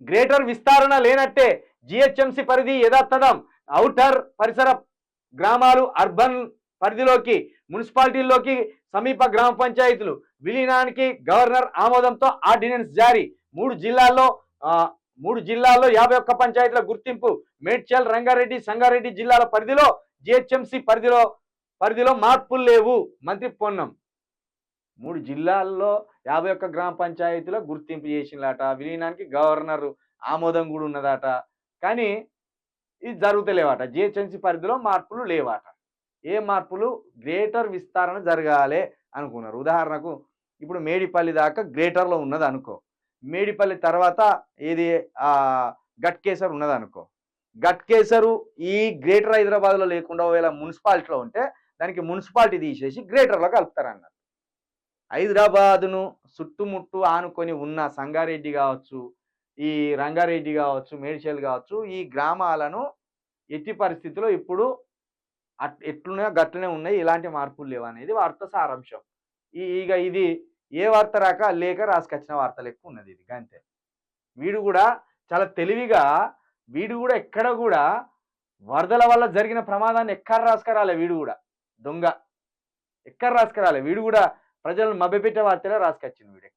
Greater విస్తరణ లేనట్టే GHMC పరిధి యథాతథం. ఔటర్ పరిసర గ్రామాలు అర్బన్ పరిధిలోకి, మున్సిపాలిటీల్లోకి సమీప గ్రామ పంచాయతీలు విలీనానికి గవర్నర్ ఆమోదంతో ఆర్డినెన్స్ జారీ. 3 జిల్లాల్లో 51 పంచాయతీల గుర్తింపు. మేడ్చల్, రంగారెడ్డి, సంగారెడ్డి జిల్లాల పరిధిలో జిహెచ్ఎంసి పరిధిలో మార్పులు లేవు. మంత్రి పొన్నం 3 జిల్లాల్లో 51 గ్రామ పంచాయతీలో గుర్తింపు చేసినలాట. విలీనానికి గవర్నర్ ఆమోదం కూడా ఉన్నదట. కానీ ఇది జరుగుతలేవట. జిహెచ్ఎంసి పరిధిలో మార్పులు లేవట. ఏ మార్పులు? గ్రేటర్ విస్తరణ జరగాలి అనుకున్నారు. ఉదాహరణకు ఇప్పుడు మేడిపల్లి దాకా గ్రేటర్లో ఉన్నది అనుకో, మేడిపల్లి తర్వాత ఏది గట్కేసర్ ఉన్నది అనుకో, గట్కేసరు ఈ గ్రేటర్ హైదరాబాద్లో లేకుండా ఒకవేళ మున్సిపాలిటీలో ఉంటే దానికి మున్సిపాలిటీ తీసేసి గ్రేటర్లో కలుపుతారన్నారు. హైదరాబాదును చుట్టుముట్టు ఆనుకొని ఉన్న సంగారెడ్డి కావచ్చు, ఈ రంగారెడ్డి కావచ్చు, మేడ్చల్ కావచ్చు, ఈ గ్రామాలను ఎట్టి పరిస్థితిలో ఇప్పుడు ఎట్లున్నాయో గట్లనే ఉన్నాయి, ఎలాంటి మార్పులు లేవు అనేది వార్త సారాంశం. ఇక ఇది ఏ వార్త లేక రాసుకొచ్చిన వార్త లెక్క ఉన్నది ఇది. అంతే. వీడు కూడా చాలా తెలివిగా, వీడు కూడా ఎక్కడ కూడా వరదల వల్ల జరిగిన ప్రమాదాన్ని ఎక్కడ రాసుకురాలే. వీడు కూడా దొంగ ఎక్కడ రాసుకురాలే. వీడు కూడా ప్రజలను మభ్యపెట్టే వార్తలే రాసుకొచ్చింది వీడు ఎక్కువ.